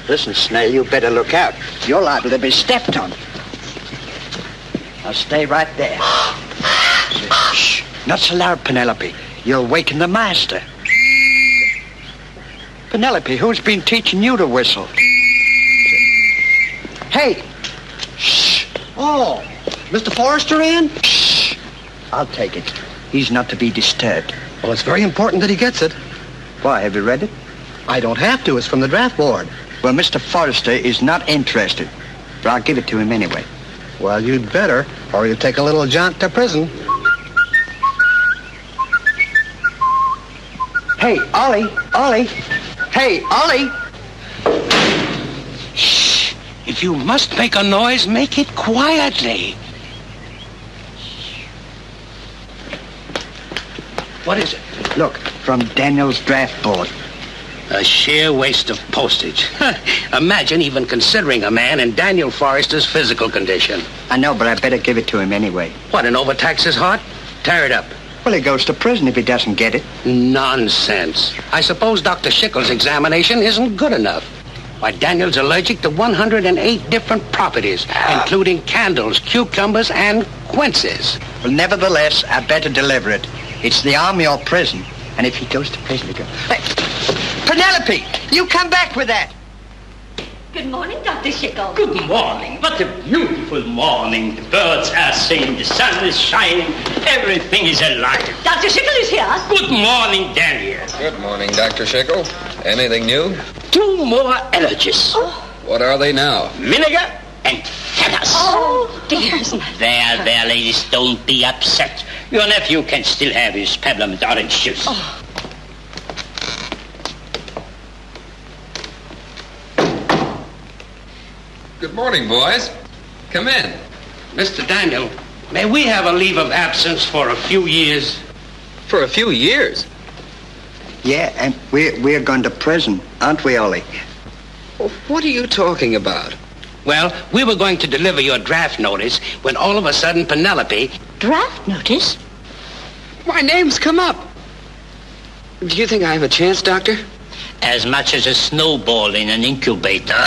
Listen, Snail, you better look out. You're liable to be stepped on. Now stay right there. Shh. Not so loud, Penelope. You'll waken the master. Penelope, who's been teaching you to whistle? Hey! Shh! Oh, Mr. Forrester in? Shh! I'll take it. He's not to be disturbed. Well, it's very important that he gets it. Why, have you read it? I don't have to. It's from the draft board. Well, Mr. Forrester is not interested, but I'll give it to him anyway. Well, you'd better, or you'll take a little jaunt to prison. Hey, Ollie! Ollie! Hey, Ollie! Shh! If you must make a noise, make it quietly. What is it? Look, from Daniel's draft board. A sheer waste of postage. Imagine even considering a man in Daniel Forrester's physical condition. I know, but I better give it to him anyway. What, and overtax his heart? Tear it up. Well, he goes to prison if he doesn't get it. Nonsense. I suppose Dr. Schickel's examination isn't good enough. Why, Daniel's allergic to 108 different properties, including candles, cucumbers, and quinces. Well, nevertheless, I better deliver it. It's the army or prison. And if he goes to prison, he goes... Hey, Penelope, you come back with that. Good morning, Dr. Schickel. Good morning. What a beautiful morning. The birds are singing, the sun is shining, everything is alive. Dr. Schickel is here. Good morning, Daniel. Good morning, Dr. Schickel. Anything new? 2 more allergies. Oh. What are they now? Vinegar and feathers. Oh, dear. There, ladies, don't be upset. Your nephew can still have his peppermint orange juice. Oh. Good morning, boys. Come in. Mr. Daniel, may we have a leave of absence for a few years? For a few years? Yeah, and we're going to prison, aren't we, Ollie? Well, what are you talking about? Well, we were going to deliver your draft notice when all of a sudden Penelope... Draft notice? My name's come up. Do you think I have a chance, Doctor? As much as a snowball in an incubator.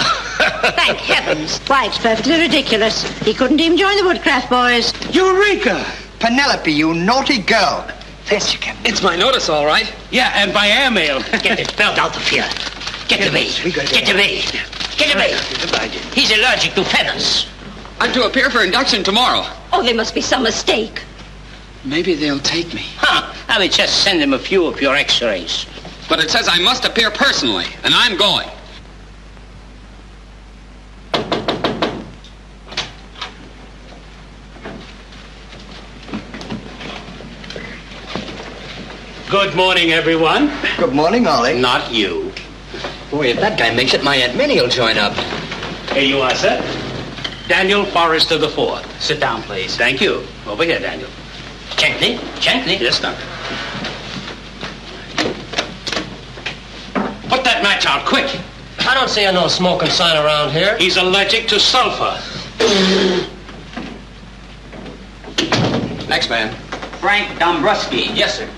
Thank heavens. Why, it's perfectly ridiculous. He couldn't even join the Woodcraft boys. Eureka! Penelope, you naughty girl. Yes, you can. It's my notice, all right. Yeah, and by airmail. Get this bird out of here. Get away. Get away. Get away. He's allergic to feathers. I'm to appear for induction tomorrow. Oh, there must be some mistake. Maybe they'll take me. I will just send him a few of your x-rays. But it says I must appear personally, and I'm going. Good morning, everyone. Good morning, Ollie. Not you. Boy, if that guy makes it, my Aunt Minnie will join up. Here you are, sir. Daniel Forrester IV. Sit down, please. Thank you. Over here, Daniel. Gently, gently. Yes, Doctor. Put that match out, quick. I don't see no smoking sign around here. He's allergic to sulfur. Next man. Frank Dombrowski. Yes, sir.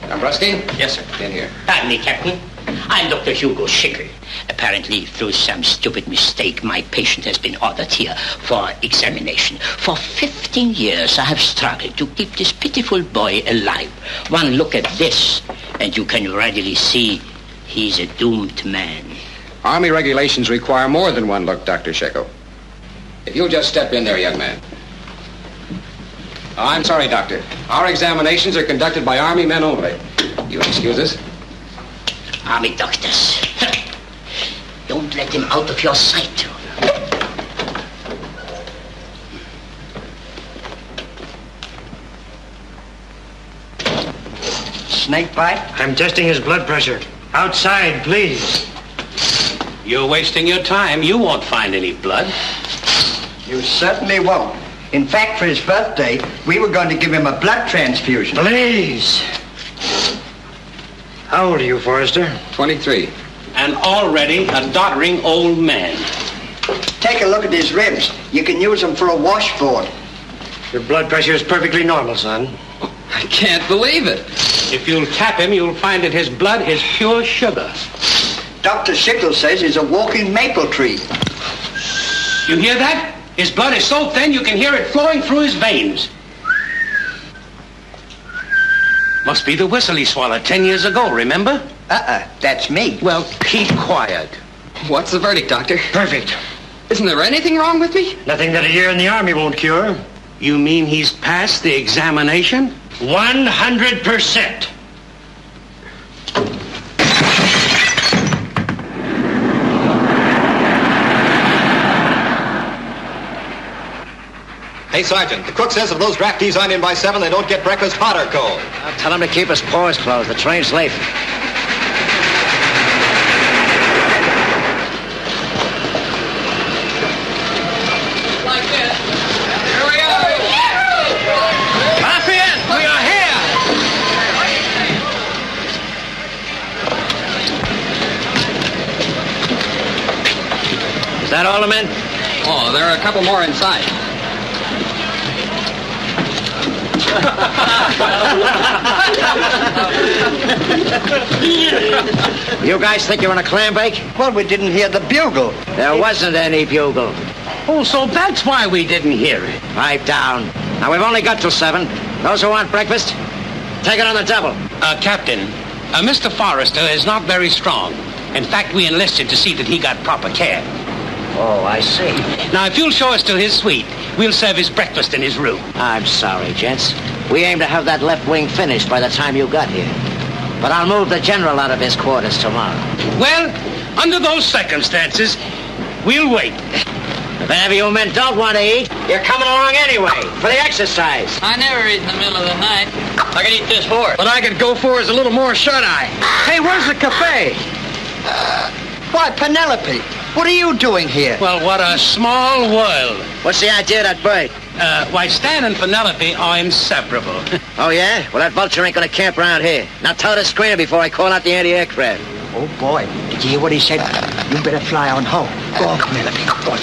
Dombrowski? Yes, sir. In here. Pardon me, Captain. I'm Dr. Hugo Schickel. Apparently, through some stupid mistake, my patient has been ordered here for examination. For 15 years, I have struggled to keep this pitiful boy alive. One look at this, and you can readily see he's a doomed man. Army regulations require more than one look, Dr. Schickel. If you'll just step in there, young man. Oh, I'm sorry, Doctor. Our examinations are conducted by Army men only. You'll excuse us? Army doctors. Don't let him out of your sight. Snake bite? I'm testing his blood pressure. Outside, please. You're wasting your time. You won't find any blood. You certainly won't. In fact, for his birthday, we were going to give him a blood transfusion. Please. How old are you, Forrester? 23. And already a doddering old man. Take a look at his ribs. You can use them for a washboard. Your blood pressure is perfectly normal, son. I can't believe it. If you'll tap him, you'll find that his blood is pure sugar. Dr. Schickle says he's a walking maple tree. You hear that? His blood is so thin you can hear it flowing through his veins. Must be the whistle he swallowed 10 years ago, remember? That's me. Well, keep quiet. What's the verdict, Doctor? Perfect. Isn't there anything wrong with me? Nothing that a year in the Army won't cure. You mean he's passed the examination? 100%. Hey, Sergeant, the cook says if those draftees aren't in by 7, they don't get breakfast hot or cold. I'll tell him to keep his paws closed. The train's late. Like this. Here we go. Lafayette, we are here! Is that all the men? Oh, there are a couple more inside. You guys think you're in a clam bake? Well, we didn't hear the bugle. There wasn't any bugle. Oh, so that's why we didn't hear it. Pipe down. Now, we've only got till 7. Those who want breakfast, take it on the double. Captain, Mr. Forrester is not very strong. In fact, we enlisted to see that he got proper care. Oh, I see. Now, if you'll show us to his suite, we'll serve his breakfast in his room. I'm sorry, gents. We aim to have that left wing finished by the time you got here. But I'll move the general out of his quarters tomorrow. Well, under those circumstances, we'll wait. If any of you men don't want to eat, you're coming along anyway for the exercise. I never eat in the middle of the night. I could eat this horse. What I could go for is a little more shut-eye. Hey, where's the cafe? Why, Penelope, what are you doing here? Well, what a small world. What's the idea of that bird? Why, Stan and Penelope are inseparable. Oh, yeah? Well, that vulture ain't gonna camp around here. Now tell her to screen her before I call out the anti-aircraft. Oh, boy. Did you hear what he said? You better fly on home. Go on, Penelope. Go on.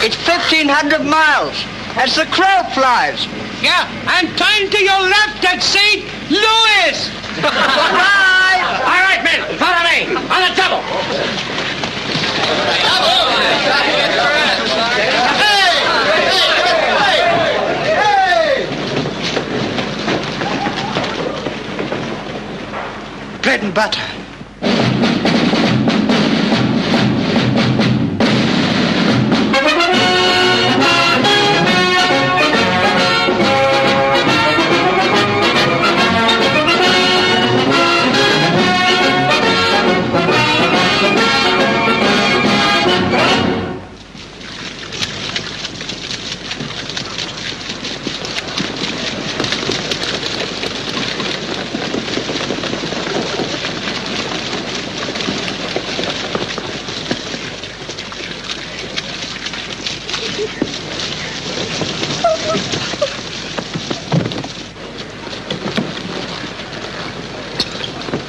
It's 1,500 miles. As the crow flies. Yeah, and turn to your left at St. Louis! Bye! All right, men, follow me. On the double. Bread and butter.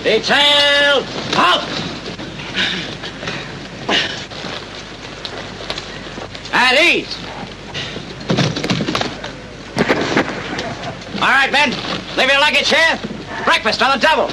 Detail, halt! At ease. All right, men, leave your luggage here. Breakfast on the double.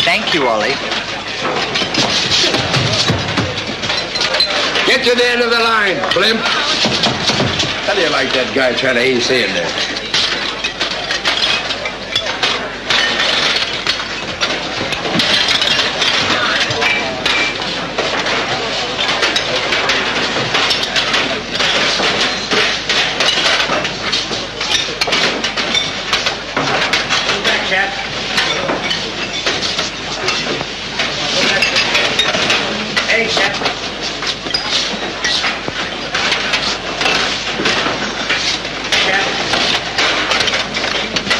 Thank you, Ollie. Get to the end of the line, blimp. How do you like that guy trying to AC in there? Hey, Chef.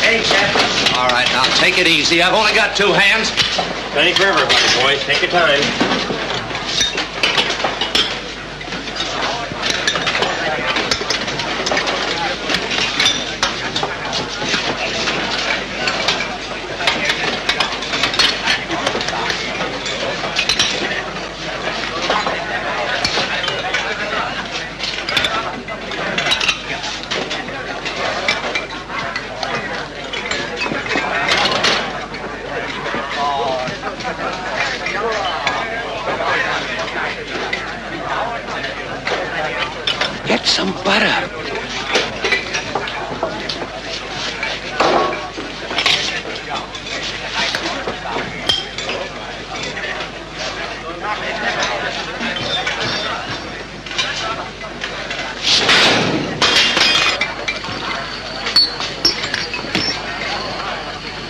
Hey, Chef. All right, now take it easy. I've only got 2 hands. Plenty for everybody, boys. Take your time. Get some butter.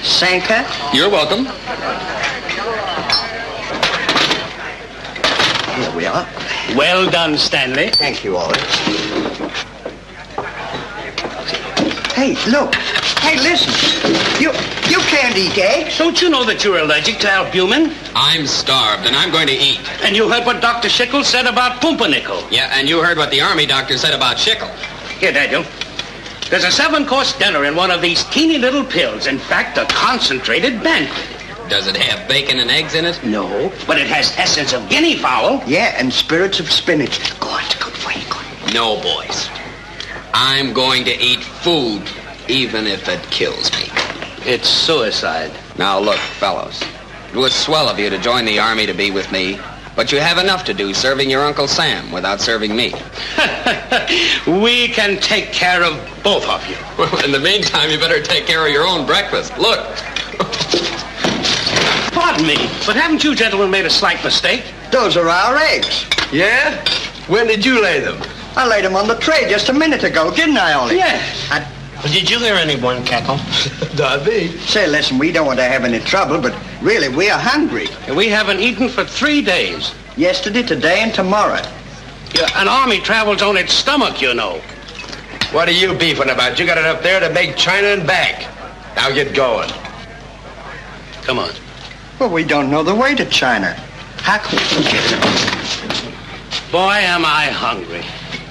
Sanka? You're welcome. Here we are. Well done, Stanley. Thank you, Ollie. Hey, look. Hey, listen. You can't eat eggs. Don't you know that you're allergic to albumin? I'm starved, and I'm going to eat. And you heard what Dr. Schickel said about pumpernickel. Yeah, and you heard what the Army doctor said about Schickel. Here, Daniel. There's a 7-course dinner in one of these teeny little pills. In fact, a concentrated banquet. Does it have bacon and eggs in it? No, but it has essence of guinea fowl. Yeah, and spirits of spinach. Go on, it's good for you. Go on. No, boys. I'm going to eat food, even if it kills me. It's suicide. Now, look, fellows. It was swell of you to join the Army to be with me, but you have enough to do serving your Uncle Sam without serving me. We can take care of both of you. Well, in the meantime, you better take care of your own breakfast. Look. Pardon me, but haven't you gentlemen made a slight mistake? Those are our eggs. Yeah? When did you lay them? I laid them on the tray just a minute ago, didn't I, Ollie? Yes. Did you hear anyone cackle? Not me. Say, listen, we don't want to have any trouble, but really, we are hungry. We haven't eaten for 3 days. Yesterday, today, and tomorrow. Yeah, an army travels on its stomach, you know. What are you beefing about? You got it up there to make China and back. Now get going. Come on. Well, we don't know the way to China. How can Boy, am I hungry.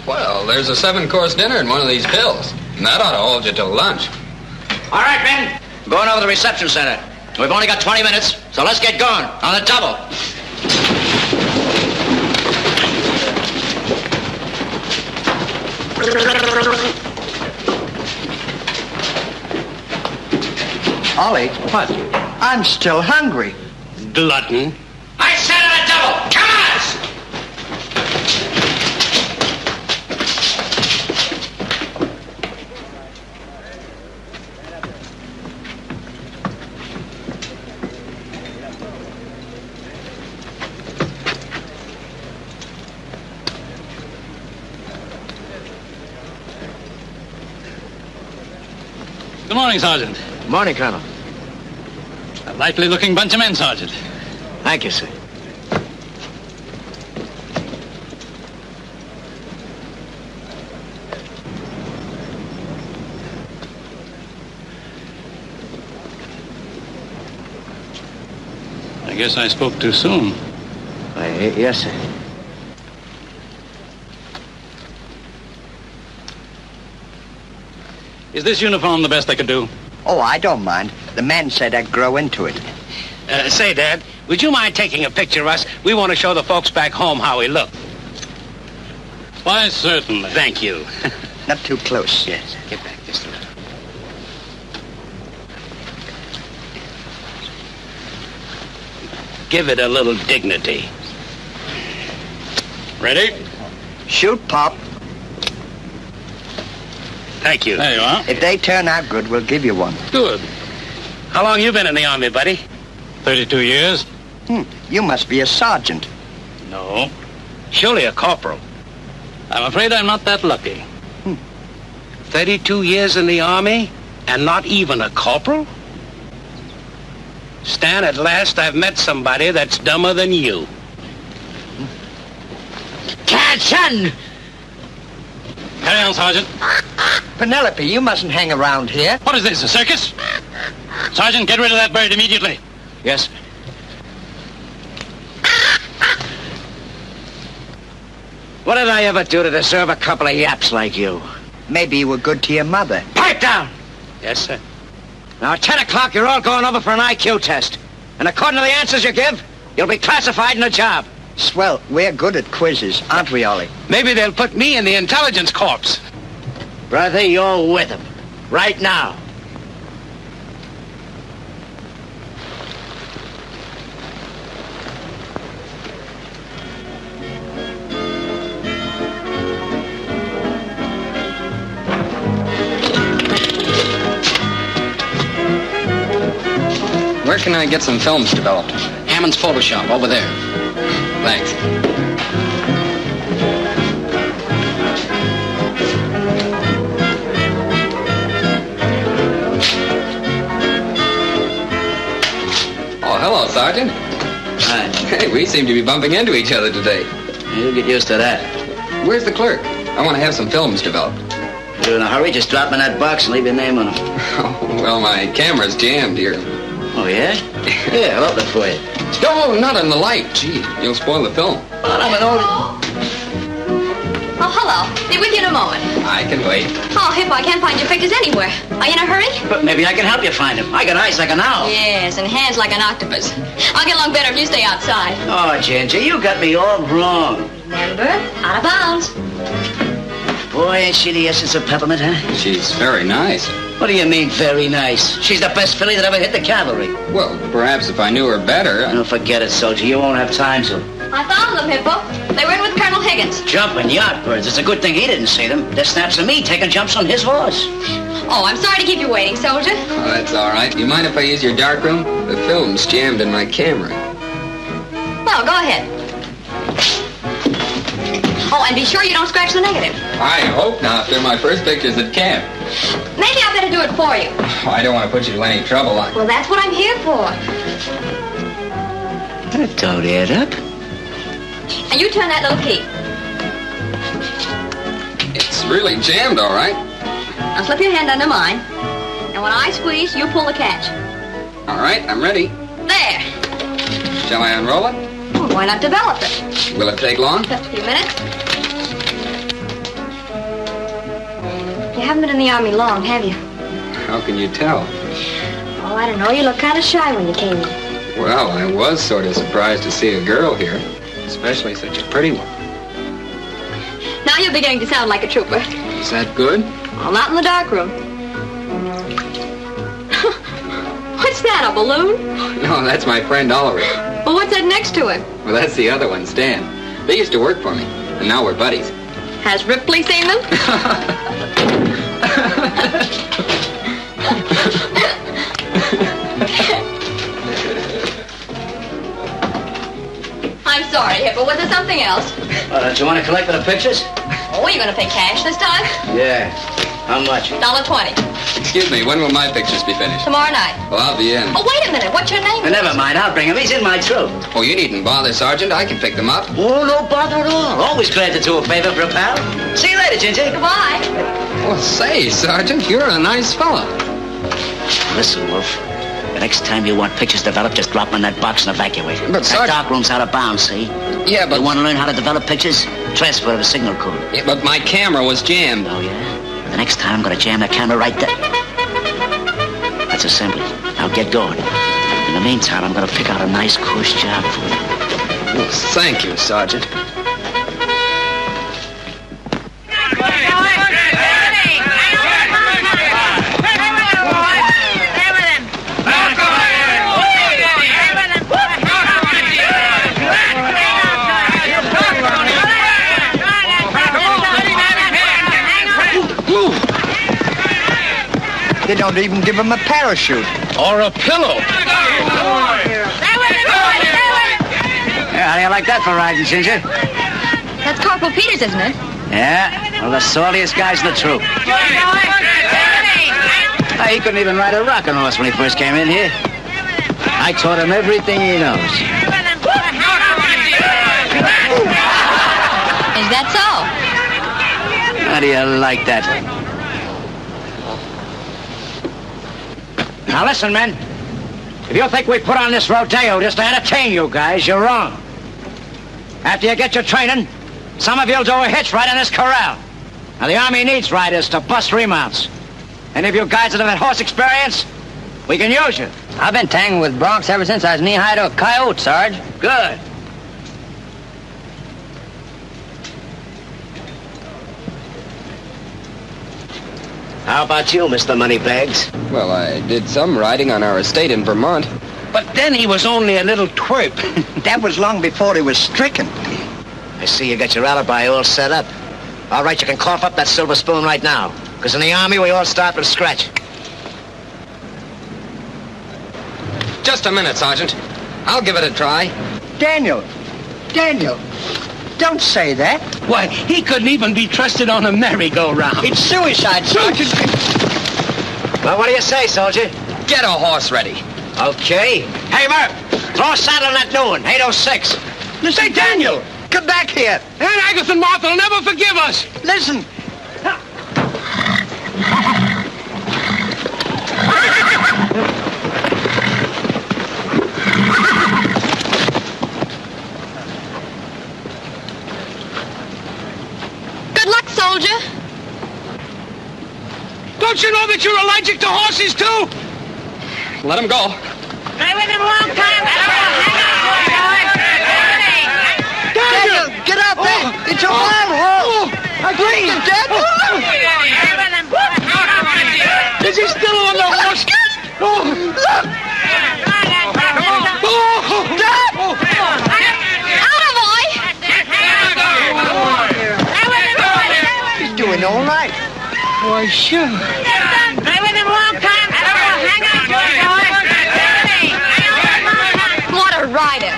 Well, there's a 7-course dinner in one of these pills. And that ought to hold you till lunch. All right, men. I'm going over to the reception center. We've only got 20 minutes, so let's get going on the double. Ollie? What? I'm still hungry. Glutton. I said on a double. Come on! Good morning, Sergeant. Morning, Colonel. A likely-looking bunch of men, Sergeant. Thank you, sir. I guess I spoke too soon. Yes, sir. Is this uniform the best I could do? Oh, I don't mind. The man said I'd grow into it. Say, Dad, would you mind taking a picture of us? We want to show the folks back home how we look. Why, certainly. Thank you. Not too close. Yes, get back just a little. Give it a little dignity. Ready? Shoot, Pop. Thank you. There you are. If they turn out good, we'll give you one. Good. How long you been in the Army, buddy? 32 years? You must be a sergeant. No. Surely a corporal. I'm afraid I'm not that lucky. 32 years in the Army and not even a corporal? Stan, at last I've met somebody that's dumber than you. Attention! Carry on, Sergeant. Penelope, you mustn't hang around here. What is this, a circus? Sergeant, get rid of that bird immediately. Yes, sir. What did I ever do to deserve a couple of yaps like you? Maybe you were good to your mother. Pipe down! Yes, sir. Now, at 10 o'clock, you're all going over for an IQ test. And according to the answers you give, you'll be classified in a job. Swell, we're good at quizzes, aren't we, Ollie? Maybe they'll put me in the intelligence corps. Brother, you're with them. Right now. can I get some films developed? Hammond's Photoshop, over there. Thanks. Oh, hello, Sergeant. Hi. Hey, we seem to be bumping into each other today. You'll get used to that. Where's the clerk? I want to have some films developed. If you're in a hurry, just drop them in that box and leave your name on them. Oh, well, my camera's jammed here. Oh, yeah? Yeah, I'll open it for you. No, not in the light. Gee, you'll spoil the film. Well, I'm an old... Oh, hello. Be with you in a moment. I can wait. Oh, Hippo, I can't find your pictures anywhere. Are you in a hurry? But maybe I can help you find them. I got eyes like an owl. Yes, and hands like an octopus. I'll get along better if you stay outside. Oh, Ginger, you got me all wrong. Remember? Out of bounds. Boy, ain't she the essence of peppermint, huh? She's very nice. What do you mean, very nice? She's the best filly that ever hit the cavalry. Well, perhaps if I knew her better... No, forget it, soldier. You won't have time to. I found them, Hippo. They were in with Colonel Higgins. Jumping yardbirds. It's a good thing he didn't see them. They're snaps of me taking jumps on his horse. Oh, I'm sorry to keep you waiting, soldier. Oh, that's all right. You mind if I use your darkroom? The film's jammed in my camera. Well, go ahead. Oh, and be sure you don't scratch the negative. I hope not. They're my first pictures at camp. Maybe I better do it for you. Oh, I don't want to put you to any trouble. Well, that's what I'm here for. That don't add up. And you turn that little key. It's really jammed, all right. Now slip your hand under mine. And when I squeeze, you pull the catch. All right, I'm ready. There. Shall I unroll it? Well, why not develop it? Will it take long? Just a few minutes. You haven't been in the Army long, have you? How can you tell? Oh, I don't know. You look kind of shy when you came in. Well, I was sort of surprised to see a girl here, especially such a pretty one. Now you're beginning to sound like a trooper. Is that good? Well, not in the dark room. What's that, a balloon? No, that's my friend Ulrich. Well, what's that next to it? Well, that's the other one, Stan. They used to work for me, and now we're buddies. Has Ripley seen them? I'm sorry, Hippo. Was there something else? Don't you want to collect the pictures? Oh, are you going to pay cash this time? Yeah. How much? $1.20. Excuse me, when will my pictures be finished? Tomorrow night. Well, I'll be in. Oh, wait a minute. What's your name? Never mind. I'll bring him. He's in my troop. Oh, you needn't bother, Sergeant. I can pick them up. Oh, no bother at all. Always glad to do a favor for a pal. See you later, Ginger. Goodbye. Well, say, Sergeant, you're a nice fella. Listen, Wolf. The next time you want pictures developed, just drop them in that box and evacuate. But, Sergeant... That dark room's out of bounds, see? Yeah, but... You want to learn how to develop pictures? Transfer the signal code. Yeah, but my camera was jammed. Oh, yeah? The next time I'm going to jam the camera right there. That's assembly. Now get going. In the meantime, I'm going to pick out a nice cush job for you. Well, thank you, Sergeant. They don't even give him a parachute. Or a pillow. Yeah, how do you like that for riding, Ginger? That's Corporal Peters, isn't it? Yeah, one of the saltiest guys in the troop. He couldn't even ride a rocking horse when he first came in here. I taught him everything he knows. Is that so? How do you like that? Now listen, men. If you think we put on this rodeo just to entertain you guys, you're wrong. After you get your training, some of you'll do a hitch right in this corral. Now the Army needs riders to bust remounts. Any of you guys that have had horse experience, we can use you. I've been tangling with broncs ever since I was knee-high to a coyote, Sarge. Good. How about you, Mr. Moneybags? Well, I did some riding on our estate in Vermont. But then he was only a little twerp. That was long before he was stricken. I see you got your alibi all set up. All right, you can cough up that silver spoon right now. Because in the Army, we all start from scratch. Just a minute, Sergeant. I'll give it a try. Daniel, don't say that. Why, he couldn't even be trusted on a merry-go-round. It's suicide, Sergeant. Well, what do you say, soldier? Get a horse ready. Okay. Hey, Murph, throw a saddle on that new one, 806. Listen, Say, Daniel! Come back here. Aunt Agatha and Martha will never forgive us. Listen. Good luck, soldier. Don't you know that you're allergic to horses, too? Let him go. Stay with him a long time. Daniel, get out there. It's a wild horse. Please, Daniel. Is he still on the horse? Oh, look. He's doing all right. Why, sure. Stay with him a long time. Hang on to it, boy. What a rider.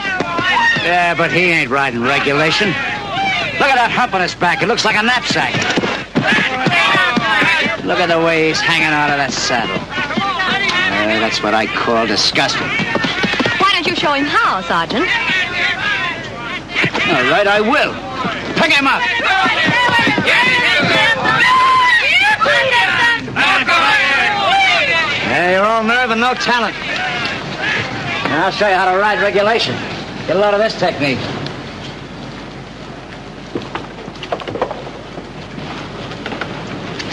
Yeah, but he ain't riding regulation. Look at that hump on his back. It looks like a knapsack. Look at the way he's hanging out of that saddle. That's what I call disgusting. Why don't you show him how, Sergeant? All right, I will. Pick him up. Yeah, you're all nerve and no talent. Now, I'll show you how to ride regulation. Get a load of this technique.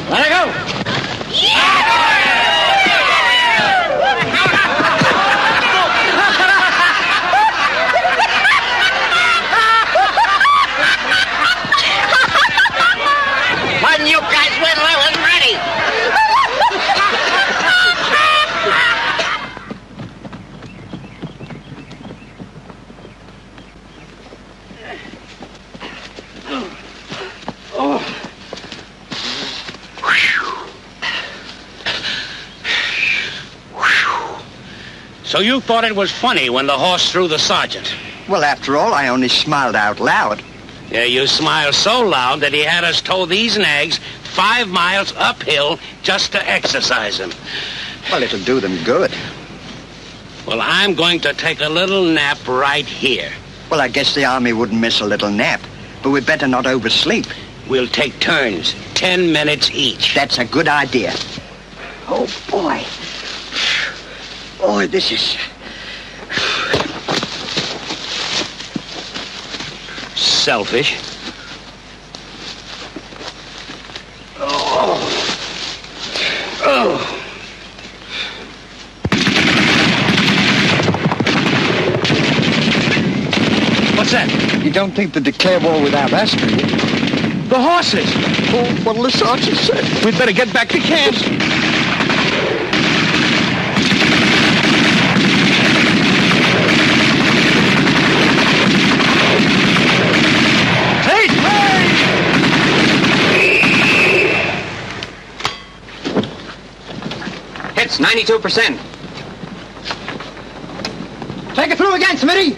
Let her go. When you guys win, I was ready. So you thought it was funny when the horse threw the sergeant? Well, after all, I only smiled out loud. Yeah, you smiled so loud that he had us tow these nags 5 miles uphill just to exercise them. Well, it'll do them good. Well, I'm going to take a little nap right here. Well, I guess the Army wouldn't miss a little nap, but we'd better not oversleep. We'll take turns, 10 minutes each. That's a good idea. Oh, boy. Boy, this is... Selfish. Oh. What's that? You don't think to declare war without us, do you? The horses. Oh, what'll the sergeant say? We'd better get back to camp. Hits 92%. Take it through again, Smitty.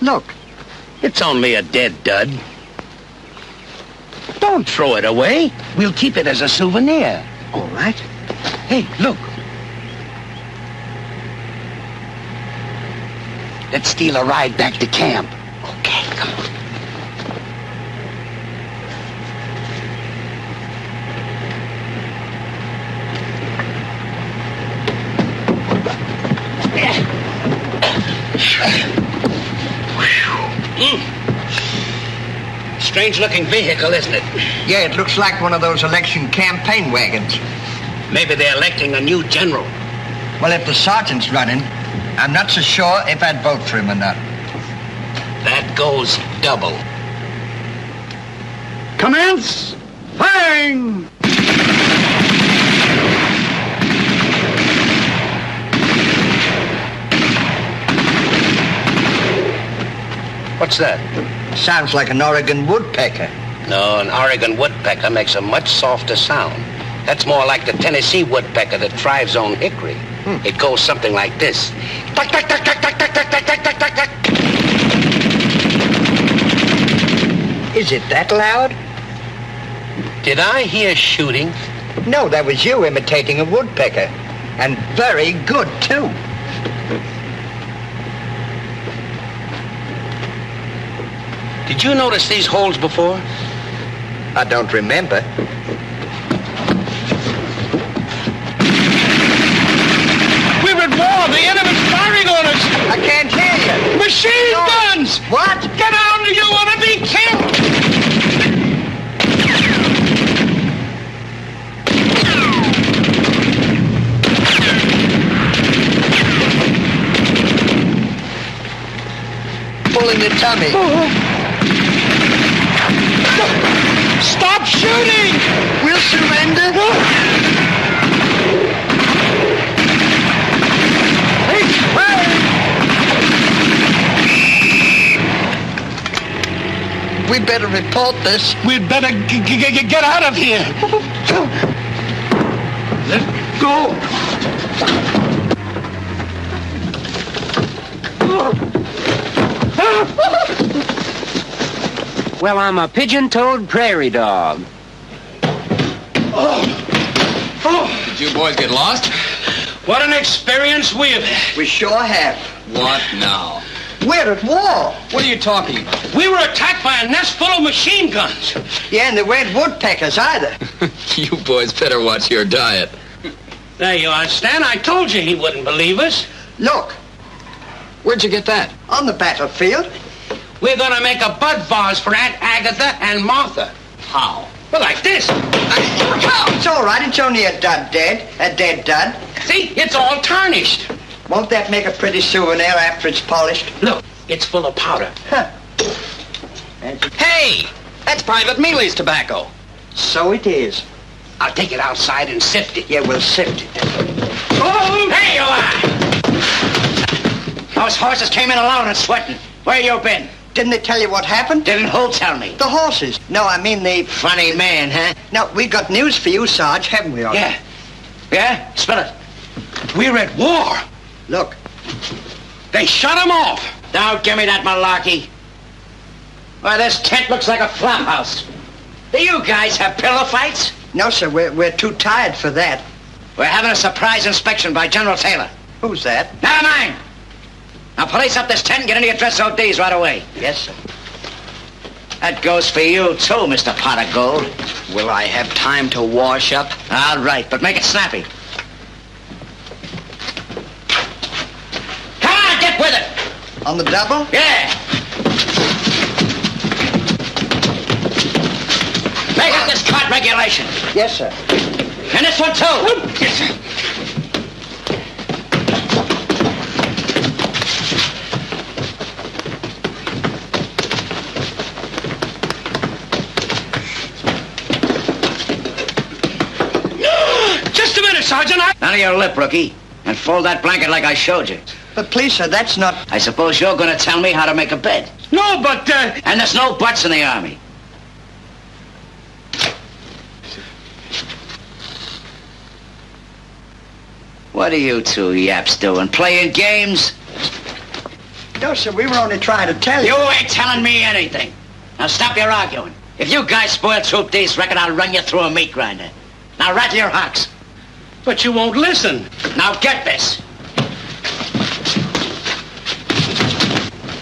Look. It's only a dead dud. Don't throw it away. We'll keep it as a souvenir. All right. Hey, look. Let's steal a ride back to camp. Okay, come on. Strange-looking vehicle, isn't it? Yeah, it looks like one of those election campaign wagons. Maybe they're electing a new general. Well, if the sergeant's running, I'm not so sure if I'd vote for him or not. That goes double. Commence firing! What's that? Sounds like an Oregon woodpecker. No, an Oregon woodpecker makes a much softer sound. That's more like the Tennessee woodpecker that thrives on hickory. It goes something like this. Tuck, tuck, tuck, tuck, tuck, tuck, tuck, tuck, tuck, tuck, tuck, tuck. Is it that loud? Did I hear shooting? No, that was you imitating a woodpecker. And very good, too. Did you notice these holes before? I don't remember. We're at war. The enemy's firing on us. I can't hear you. Machine guns! What? Get out or you want to be killed! Full in the tummy. Stop shooting! We'll surrender. We better report this. We'd better get out of here. Let's go. Well, I'm a pigeon-toed prairie dog. Did you boys get lost? What an experience we have had. We sure have. What now? We're at war. What are you talking about? We were attacked by a nest full of machine guns. Yeah, and they weren't woodpeckers either. You boys better watch your diet. There you are, Stan. I told you he wouldn't believe us. Look, Where'd you get that? on the battlefield. We're going to make a bud vase for Aunt Agatha and Martha. How? Well, like this. It's all right. It's only a dud dead. A dead dud. See, it's all tarnished. Won't that make a pretty souvenir after it's polished? Look, it's full of powder. Huh. Hey! That's Private Mealy's tobacco. So it is. I'll take it outside and sift it. Yeah, we'll sift it. Oh, there you are! Those horses came in alone and sweating. Where you been? Didn't they tell you what happened? Didn't who tell me? The horses. No, I mean the... Funny man, huh? No, we got news for you, Sarge, haven't we? Yeah. Yeah? Spill it. We're at war. Look. They shut him off. Don't give me that malarkey. Why, this tent looks like a flop house. Do you guys have pillow fights? No, sir, we're too tired for that. We're having a surprise inspection by General Taylor. Who's that? Never mind. Now police up this tent and get into your dress ODs right away. Yes, sir. That goes for you, too, Mr. Pot of Gold. Will I have time to wash up? All right, but make it snappy. Come on, get with it. On the double? Yeah. Make up this cart regulation. Yes, sir. And this one, too. Yes, sir. Just a minute, Sergeant. None of your lip, rookie. And fold that blanket like I showed you. But please, sir, that's not... I suppose you're going to tell me how to make a bed. No, but, And there's no buts in the Army. What are you two yaps doing? Playing games? No, sir, we were only trying to tell you. You ain't telling me anything. Now stop your arguing. If you guys spoil Troop D's record, I'll run you through a meat grinder. Now rattle your hocks. but you won't listen. Now get this.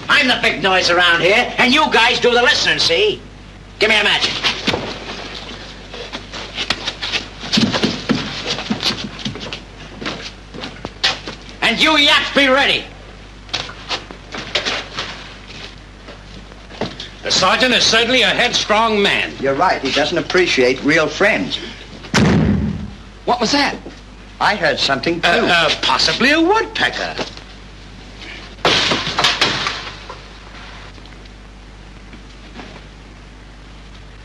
I'm the big noise around here, and you guys do the listening, see? Give me a match. And you yaps be ready. The sergeant is certainly a headstrong man. You're right. He doesn't appreciate real friends. What was that? I heard something, too. Possibly a woodpecker.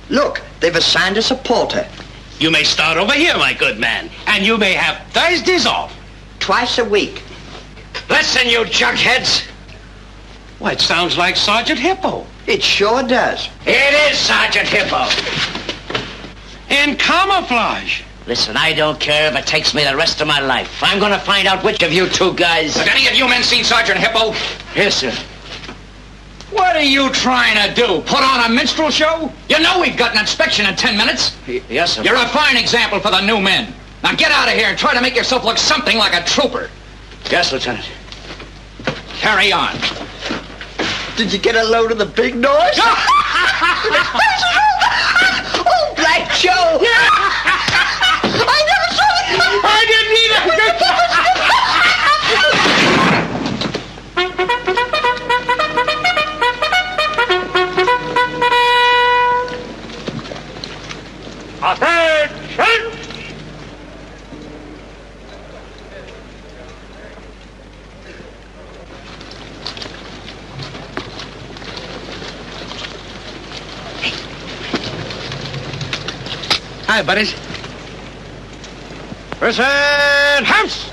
Look, they've assigned us a porter. You may start over here, my good man, and you may have Thursdays off. Twice a week. Listen, you jugheads. Well, it sounds like Sergeant Hippo. It sure does. It is Sergeant Hippo. In camouflage. Listen, I don't care if it takes me the rest of my life. I'm going to find out which of you two guys... Have any of you men seen Sergeant Hippo? Yes, sir. What are you trying to do? Put on a minstrel show? You know we've got an inspection in 10 minutes. Yes, sir. You're a fine example for the new men. Now get out of here and try to make yourself look something like a trooper. Yes, Lieutenant. Carry on. Did you get a load of the big noise? Oh, Black Joe! I never saw it! I didn't Attention! Hi, buddies. Present house!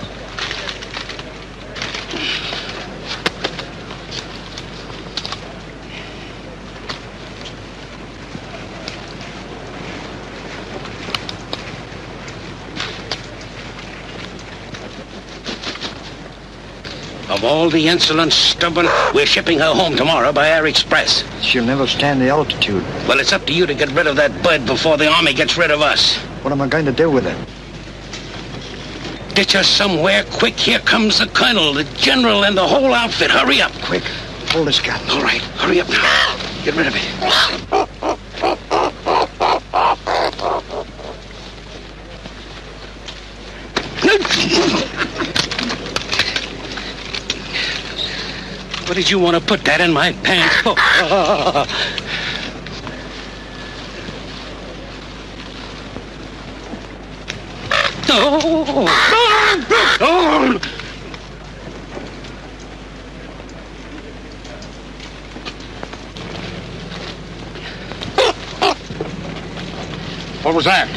Of all the insolent, stubborn, we're shipping her home tomorrow by air express. She'll never stand the altitude. Well, it's up to you to get rid of that bird before the Army gets rid of us. What am I going to do with her? Get her somewhere quick. Here comes the colonel, the general, and the whole outfit. Hurry up. Quick, pull this gun. All right, hurry up now. Get rid of it. What did you want to put that in my pants for? What was that?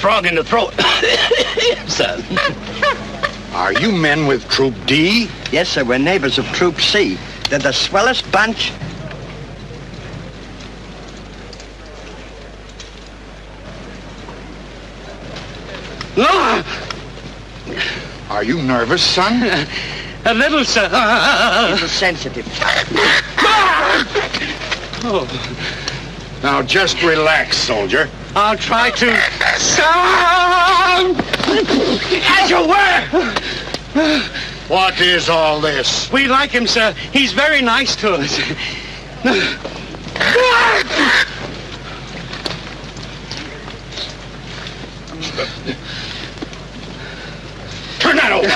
Frog in the throat. Sir. Are you men with Troop D? Yes, sir. We're neighbors of Troop C. They're the swellest bunch. Are you nervous, son? A little, sir. He's sensitive. Oh. Now just relax, soldier. I'll try to. As you were! What is all this? We like him, sir. He's very nice to us. Turn that over.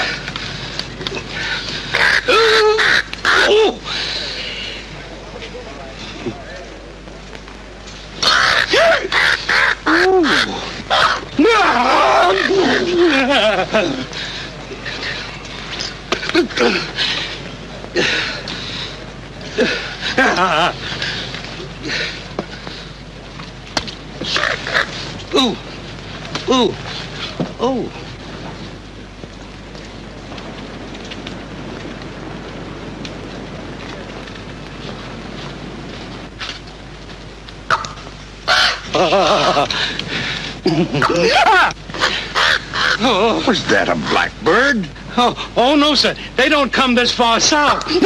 Ooh. Ooh. Ooh. Was that a blackbird? Oh, no, sir. They don't come this far south. Get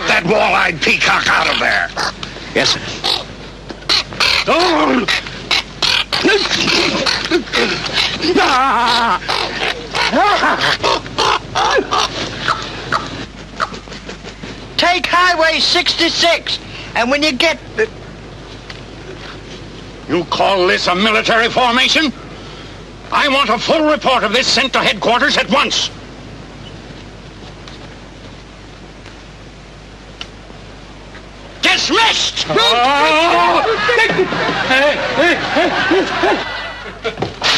that wall-eyed peacock out of there. Yes, sir. Oh! Take Highway 66, and when you get... You call this a military formation? I want a full report of this sent to headquarters at once. Dismissed!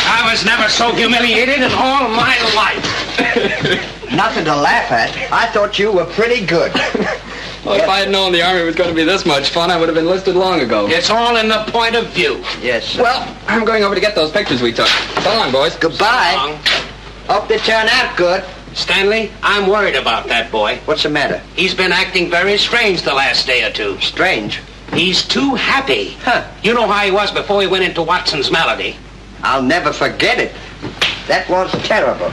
I was never so humiliated in all my life. Nothing to laugh at. I thought you were pretty good. Well, if I had known the Army was going to be this much fun, I would have enlisted long ago. It's all in the point of view. Yes, sir. Well, I'm going over to get those pictures we took. So long, boys. Goodbye. So long. Hope they to turn out good. Stanley, I'm worried about that boy. What's the matter? He's been acting very strange the last day or two. Strange? He's too happy. Huh. You know how he was before he went into Watson's Melody. I'll never forget it. That was terrible.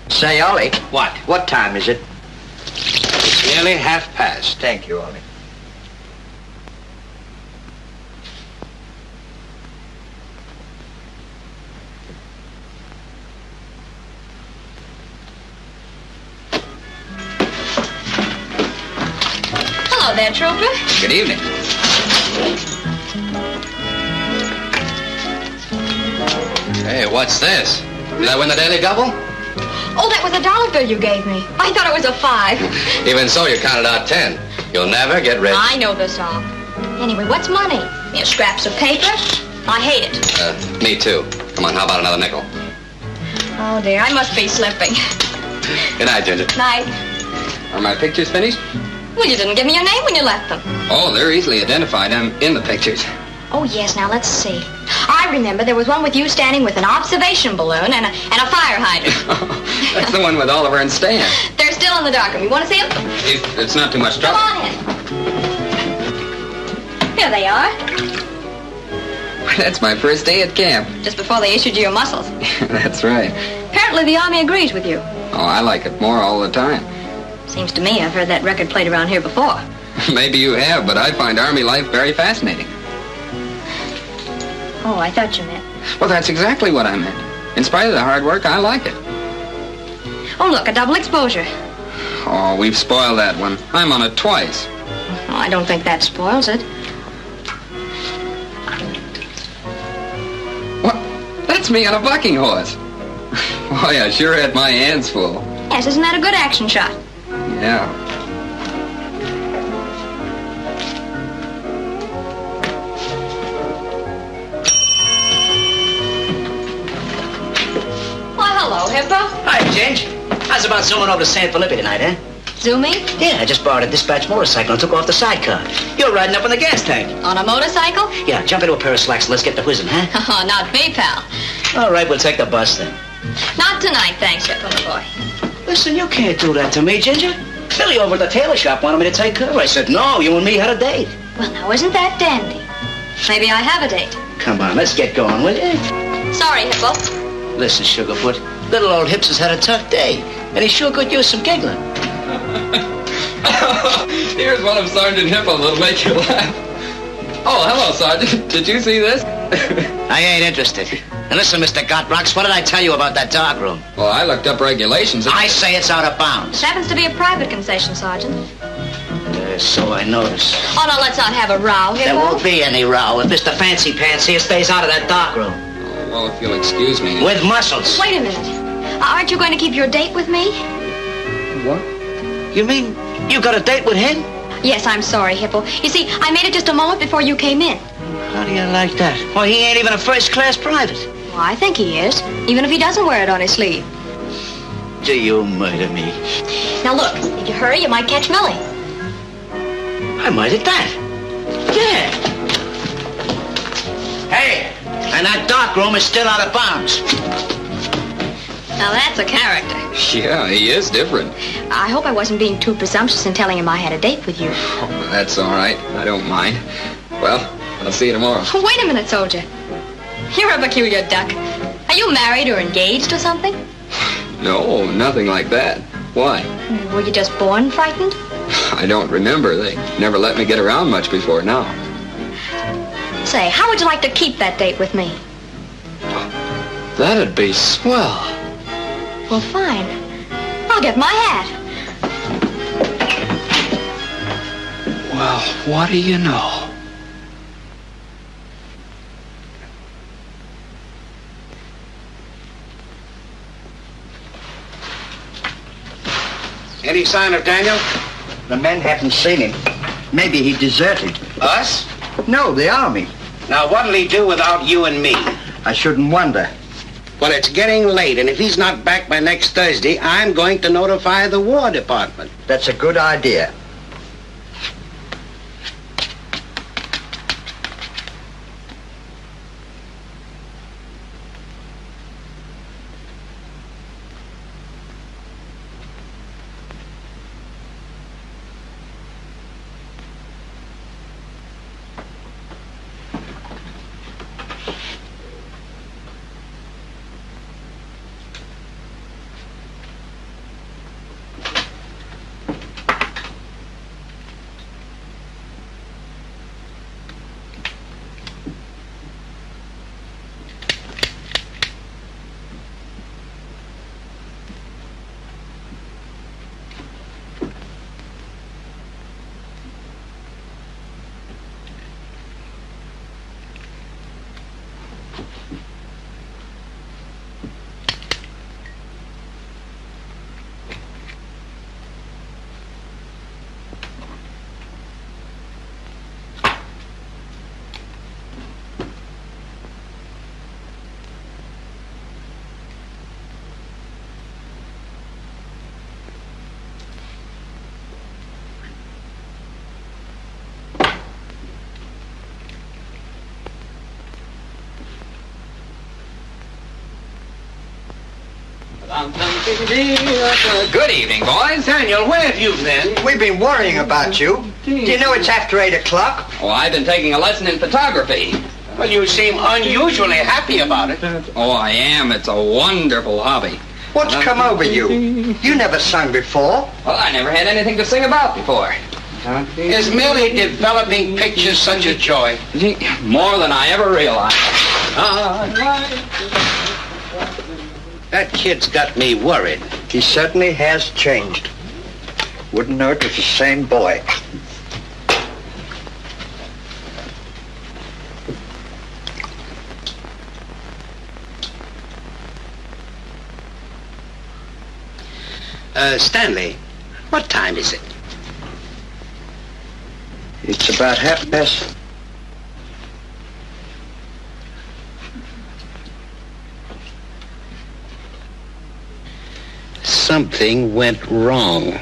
Say, Ollie. What? What time is it? It's nearly past. Thank you, Ollie. Hello there, Trooper. Good evening. Hey, what's this? Did I win the Daily Double? Oh, that was a $1 bill you gave me. I thought it was a 5. Even so, you counted out 10. You'll never get rich. I know the song. Anyway, what's money? Scraps of paper? I hate it. Me too. Come on, how about another nickel? Oh, dear, I must be slipping. Good night, Ginger. Night. Are my pictures finished? Well, you didn't give me your name when you left them. Oh, they're easily identified. I'm in the pictures. Oh, yes, now let's see. I remember there was one with you standing with an observation balloon and a fire hydrant. That's the one with Oliver and Stan. They're still in the darkroom. You want to see them? If it's not too much trouble. Come on in. Here they are. That's my first day at camp. Just before they issued you your muscles. That's right. Apparently the Army agrees with you. Oh, I like it more all the time. Seems to me I've heard that record played around here before. Maybe you have, but I find Army life very fascinating. Oh, I thought you meant. Well, that's exactly what I meant. In spite of the hard work, I like it. Oh, look, a double exposure. Oh, we've spoiled that one. I'm on it twice. Oh, I don't think that spoils it. What? That's me on a bucking horse. Boy, I sure had my hands full. Yes, isn't that a good action shot? Yeah. Hello, Hippo. Hi, Ginge. How's about zooming over to San Felipe tonight, eh? Zooming? Yeah, I just borrowed a dispatch motorcycle and took off the sidecar. You're riding up on the gas tank. On a motorcycle? Yeah, jump into a pair of slacks and let's get to whizzing, huh? Oh, not me, pal. All right, we'll take the bus then. Not tonight, thanks, Hippo, my boy. Listen, you can't do that to me, Ginger. Billy over at the tailor shop wanted me to take her. I said, no, you and me had a date. Well, now, isn't that dandy? Maybe I have a date. Come on, let's get going, will you? Sorry, Hippo. Listen, Sugarfoot, little old Hips has had a tough day, and he sure could use some giggling. Here's one of Sergeant Hippo that'll make you laugh. Oh, hello, Sergeant. Did you see this? I ain't interested. And listen, Mr. Gotbrocks, what did I tell you about that dark room? Well, I looked up regulations. I say it's out of bounds. It happens to be a private concession, Sergeant. So I notice. Oh, no, let's not have a row, Hippo. There won't be any row if Mr. Fancy Pants here stays out of that dark room. Oh, well, if you'll excuse me. With muscles. Wait a minute. Aren't you going to keep your date with me? What? You mean you got a date with him? Yes, I'm sorry, Hippo. You see, I made it just a moment before you came in. How do you like that? Well, he ain't even a first-class private. Well, I think he is, even if he doesn't wear it on his sleeve. Do you murder me? Now, look, if you hurry, you might catch Millie. I might at that. Yeah. Hey, and that dark room is still out of bounds. Now, that's a character. Yeah, he is different. I hope I wasn't being too presumptuous in telling him I had a date with you. Oh, that's all right. I don't mind. Well, I'll see you tomorrow. Wait a minute, soldier. You're a peculiar duck. Are you married or engaged or something? No, nothing like that. Why? Were you just born frightened? I don't remember. They never let me get around much before now. Say, how would you like to keep that date with me? That'd be swell. Well, fine. I'll get my hat. Well, what do you know? Any sign of Daniel? The men haven't seen him. Maybe he deserted. Us? No, the Army. Now, what'll he do without you and me? I shouldn't wonder. Well, it's getting late, and if he's not back by next Thursday, I'm going to notify the War Department. That's a good idea. Good evening, boys. Daniel, where have you been? We've been worrying about you. Do you know it's after 8 o'clock? Oh, I've been taking a lesson in photography. Well, you seem unusually happy about it. Oh, I am. It's a wonderful hobby. What's come over you? You never sung before. Well, I never had anything to sing about before. Is merely developing pictures such a joy? More than I ever realized. That kid's got me worried. He certainly has changed. Wouldn't know it was the same boy. Stanley, what time is it? It's about 1:30. Something went wrong.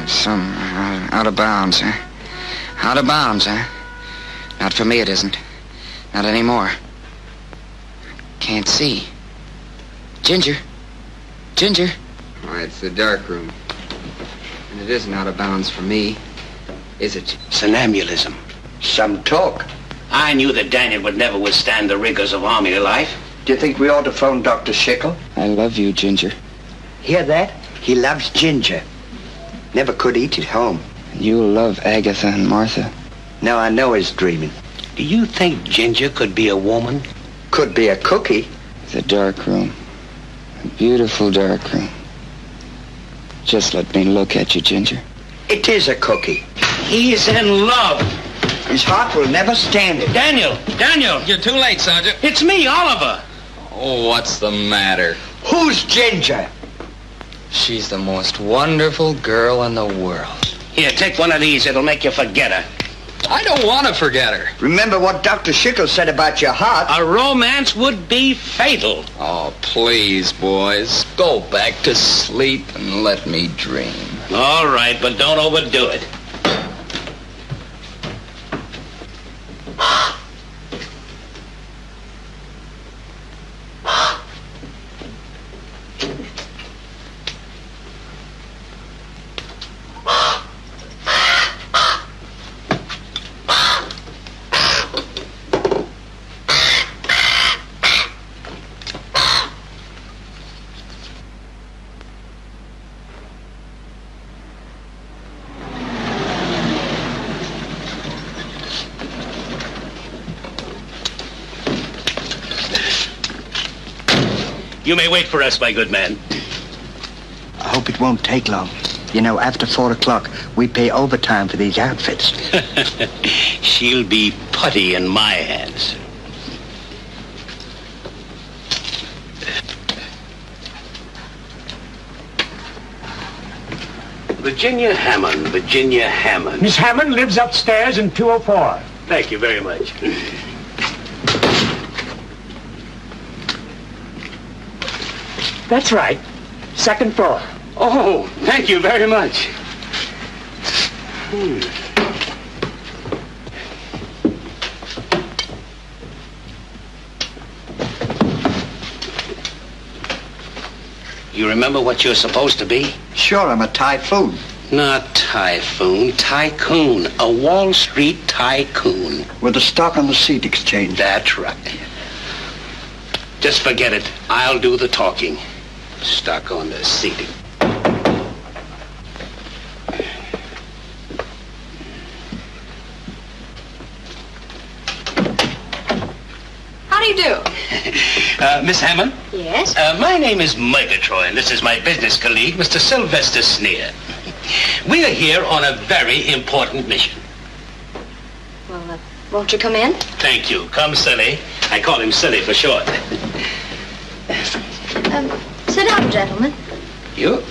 Some out of bounds, huh? Out of bounds, huh? Not for me, it isn't. Not anymore. Can't see. Ginger. Ginger. Oh, it's the dark room. And it isn't out of bounds for me, is it? Somnambulism. Some talk. I knew that Daniel would never withstand the rigors of army life. Do you think we ought to phone Dr. Schickel? I love you, Ginger. Hear that? He loves ginger. Never could eat at home. You love Agatha and Martha. Now I know he's dreaming. Do you think Ginger could be a woman? Could be a cookie. The dark room. A beautiful dark room. Just let me look at you, Ginger. It is a cookie. He's in love. His heart will never stand it. Daniel! You're too late, Sergeant. It's me, Oliver. Oh, what's the matter? Who's Ginger? She's the most wonderful girl in the world. Here, take one of these. It'll make you forget her. I don't want to forget her. Remember what Dr. Schickel said about your heart. A romance would be fatal. Oh, please, boys. Go back to sleep and let me dream. All right, but don't overdo it. You may wait for us, my good man. I hope it won't take long. You know, after 4 o'clock, we pay overtime for these outfits. She'll be putty in my hands. Virginia Hammond, Virginia Hammond. Miss Hammond lives upstairs in 204. Thank you very much. That's right. Second floor. Oh, thank you very much. You remember what you're supposed to be? Sure, I'm a typhoon. Not typhoon, tycoon. A Wall Street tycoon. With a stock on the seat exchange. That's right. Just forget it. I'll do the talking. Stock on the seat. How do you do? Miss Hammond? Yes? My name is Murgatroyd, and this is my business colleague, Mr. Sylvester Sneer. We are here on a very important mission. Well, won't you come in? Thank you. Come, Silly. I call him Silly for short. Sit down, gentlemen. You?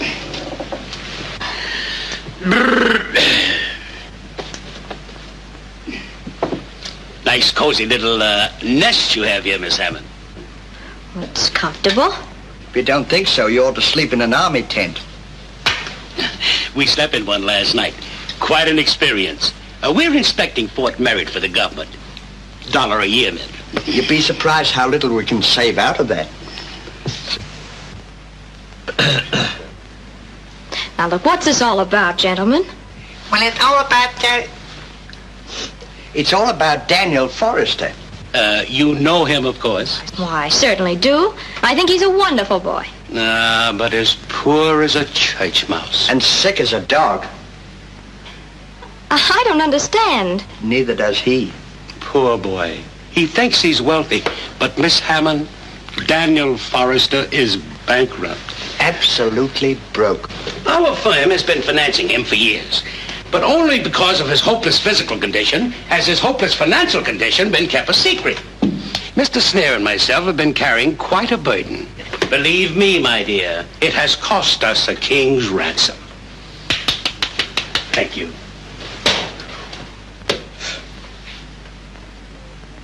Nice, cozy little nest you have here, Miss Hammond. Well, it's comfortable. If you don't think so, you ought to sleep in an army tent. We slept in one last night. Quite an experience. We're inspecting Fort Merritt for the government. $1 a year, man. You'd be surprised how little we can save out of that. Now, look, what's this all about, gentlemen? Well, it's all about... It's all about Daniel Forrester. You know him, of course. Why, I certainly do. I think he's a wonderful boy. But as poor as a church mouse. And sick as a dog. I don't understand. Neither does he. Poor boy. He thinks he's wealthy. But, Miss Hammond, Daniel Forrester is bankrupt. Absolutely broke. Our firm has been financing him for years. But only because of his hopeless physical condition has his hopeless financial condition been kept a secret. Mr. Sneer and myself have been carrying quite a burden. Believe me, my dear, it has cost us a king's ransom. Thank you.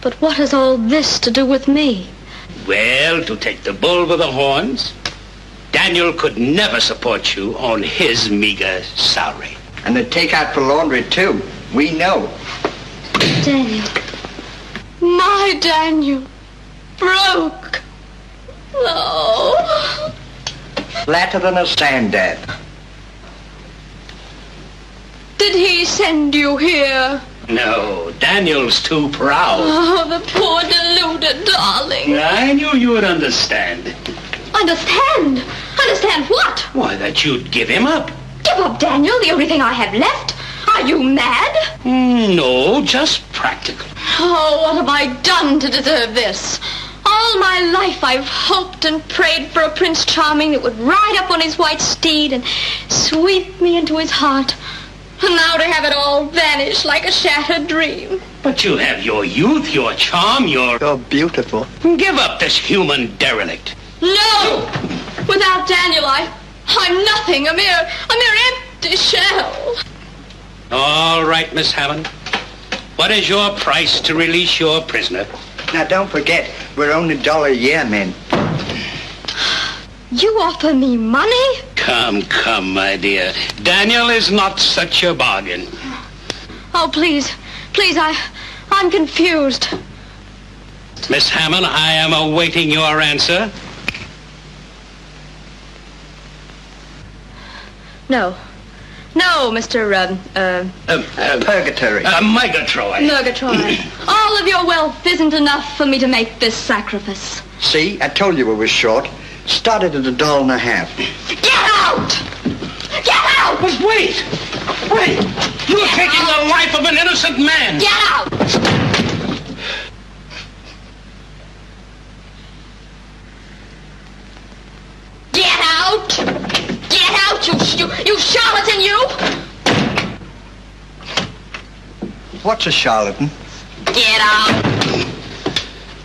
But what has all this to do with me? Well, to take the bull by the horns, Daniel could never support you on his meager salary. And they take out for laundry, too. We know. Daniel. My Daniel. Broke. No. Flatter than a sand dab. Did he send you here? No, Daniel's too proud. Oh, the poor deluded darling. I knew you would understand. Understand? Understand what? Why, that you'd give him up. Give up, Daniel, the only thing I have left? Are you mad? No, just practical. Oh, what have I done to deserve this? All my life I've hoped and prayed for a Prince Charming that would ride up on his white steed and sweep me into his heart. And now to have it all vanish like a shattered dream. But you have your youth, your charm, your... You're beautiful. Give up this human derelict. No! Without Daniel, I'm nothing, a mere empty shell. All right, Miss Hammond. What is your price to release your prisoner? Now, don't forget, we're only $1 a year, men. You offer me money? Come, my dear. Daniel is not such a bargain. Oh, please, I'm confused. Miss Hammond, I am awaiting your answer. No, Mr. Purgatory. Murgatroyd. Murgatroyd. All of your wealth isn't enough for me to make this sacrifice. See, I told you we were short. Started at $1.50. Get out! Get out! But wait! You're taking the life of an innocent man! Get out! Get out! Get out, you charlatan, you! What's a charlatan? Get out!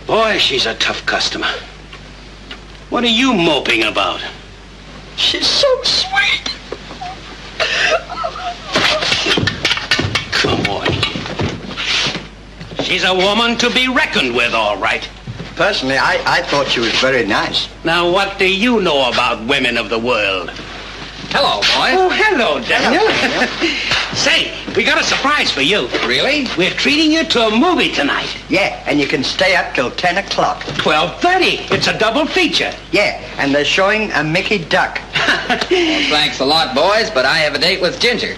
Boy, she's a tough customer. What are you moping about? She's so sweet. Come on. She's a woman to be reckoned with, all right. Personally, I thought she was very nice. Now, what do you know about women of the world? Hello, boy. Oh, hello, Daniel. Say, we got a surprise for you. Really? We're treating you to a movie tonight. Yeah, and you can stay up till 10 o'clock. 12:30. It's a double feature. Yeah, and they're showing a Mickey Duck. Well, thanks a lot, boys, but I have a date with Ginger.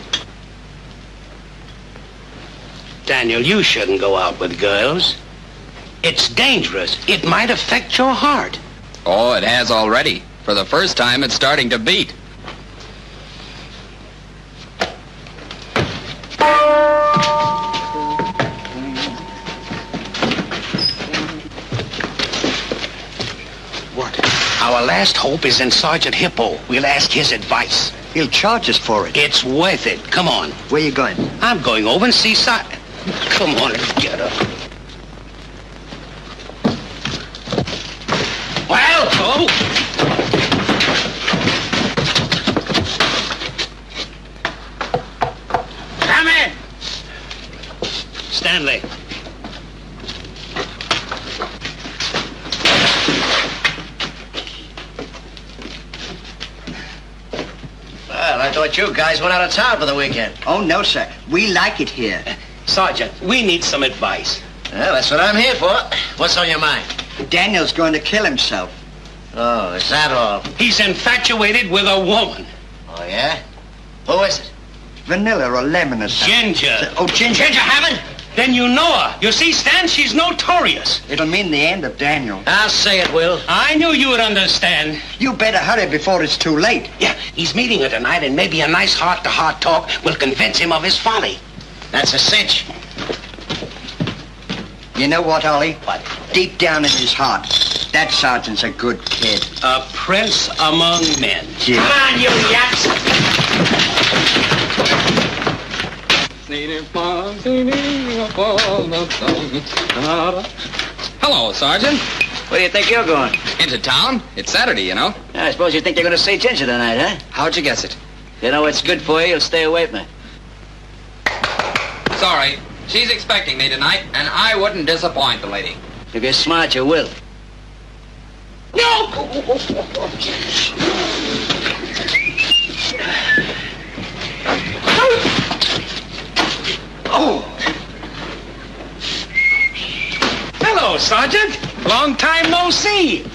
Daniel, you shouldn't go out with girls. It's dangerous. It might affect your heart. Oh, it has already. For the first time, it's starting to beat. What? Our last hope is in Sergeant Hippo. We'll ask his advice. He'll charge us for it. It's worth it. Come on. Where you going? I'm going over and see Come on, let's get her. Well, oh. Come in. Stanley. Well, I thought you guys went out of town for the weekend. Oh, no, sir. We like it here. Sergeant, we need some advice. Well, that's what I'm here for. What's on your mind? Daniel's going to kill himself. Oh, is that all? He's infatuated with a woman. Oh, yeah? Who is it? Vanilla or lemon or something. Ginger. Oh, Ginger. Ginger Hammond? Then you know her. You see, Stan, she's notorious. It'll mean the end of Daniel. I'll say it will. I knew you would understand. You better hurry before it's too late. Yeah, he's meeting her tonight, and maybe a nice heart-to-heart talk will convince him of his folly. That's a cinch. You know what, Ollie? What? Deep down in his heart, that sergeant's a good kid. A prince among men. Yeah. Come on, you yaps! Hello, Sergeant. Where do you think you're going? Into town? It's Saturday, you know. I suppose you think you're going to see Ginger tonight, huh? How'd you guess it? You know what's good for you, you'll stay away from it. Sorry. She's expecting me tonight, and I wouldn't disappoint the lady. If you're smart, you will. No! Oh! Hello, Sergeant. Long time no see.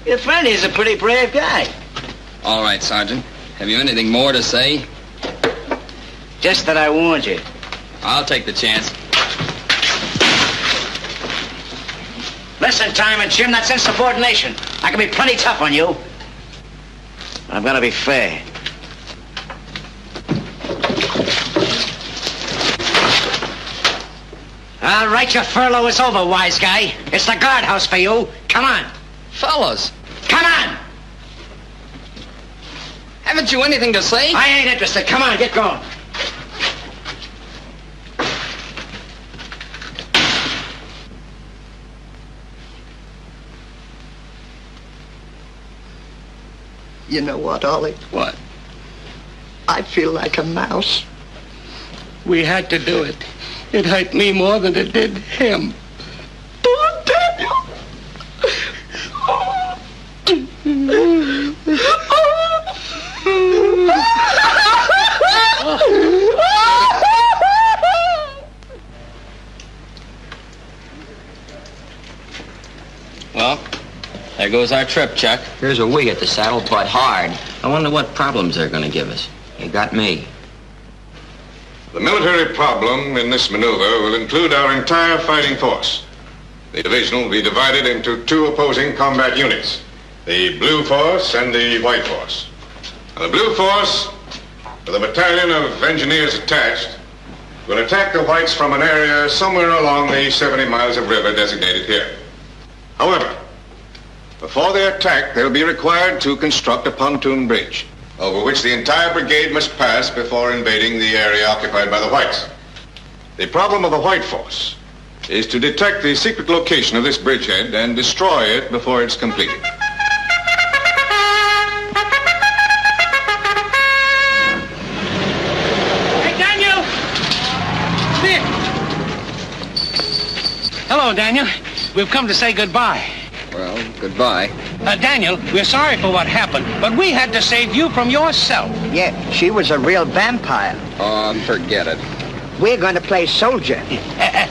Your friend is a pretty brave guy. All right, Sergeant. Have you anything more to say? Just that I warned you. I'll take the chance. Listen, Time and Jim, that's insubordination. I can be plenty tough on you. But I'm gonna be fair. All right, your furlough is over, wise guy. It's the guardhouse for you. Come on. Fellas, Come on! haven't you anything to say? I ain't interested. Come on, get going. You know what, Ollie? What? I feel like a mouse. We had to do it. It hurt me more than it did him. Poor Daniel. Well, there goes our trip, Chuck. Here's a wig at the saddle, but hard. I wonder what problems they're going to give us. You got me. The military problem in this maneuver will include our entire fighting force. The division will be divided into two opposing combat units, the Blue Force and the White Force. Now, the Blue Force, with a battalion of engineers attached, will attack the Whites from an area somewhere along the 70 miles of river designated here. However, before they attack, they'll be required to construct a pontoon bridge, over which the entire brigade must pass before invading the area occupied by the Whites. The problem of the White Force is to detect the secret location of this bridgehead and destroy it before it's completed. Hello, Daniel. We've come to say goodbye. Well, goodbye. Daniel, we're sorry for what happened, but we had to save you from yourself. Yeah, she was a real vampire. Oh, forget it. We're going to play soldier.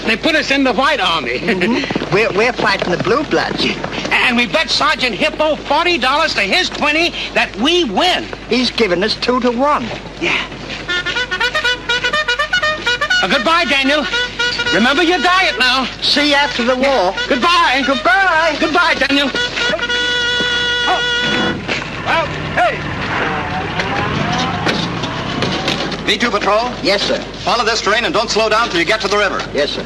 They put us in the White Army. We're fighting the Blue Bloods. And we bet Sergeant Hippo $40 to his 20 that we win. He's given us 2 to 1. Yeah. Goodbye, Daniel. Remember your diet now. See you after the war. Goodbye. Goodbye. Goodbye, Daniel. Oh. Well, hey. B2 Patrol? Yes, sir. Follow this train and don't slow down till you get to the river. Yes, sir.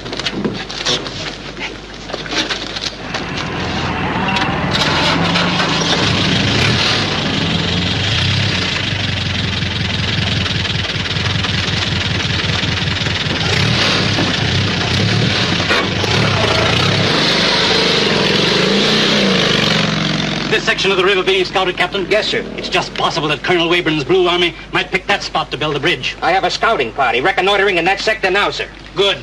This section of the river being scouted, Captain? Yes, sir. It's just possible that Colonel Weyburn's Blue Army might pick that spot to build a bridge. I have a scouting party reconnoitering in that sector now, sir. Good.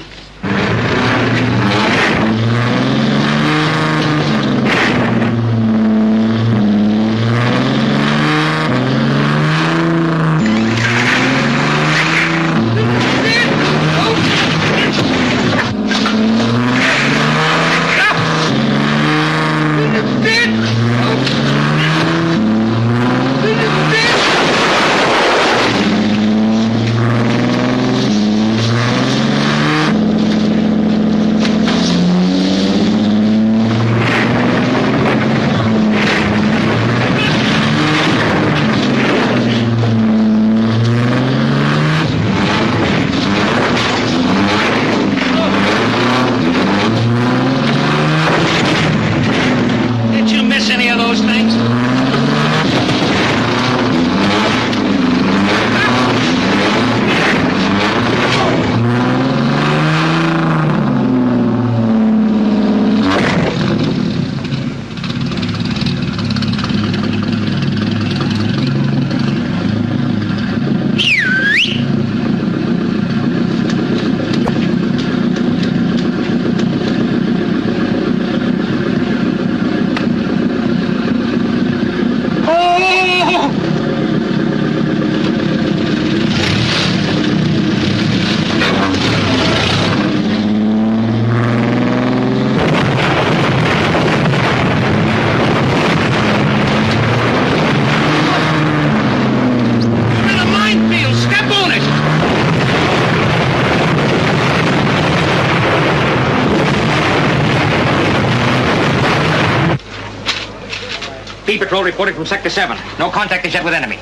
B Patrol reported from Sector 7. No contact is yet with enemy.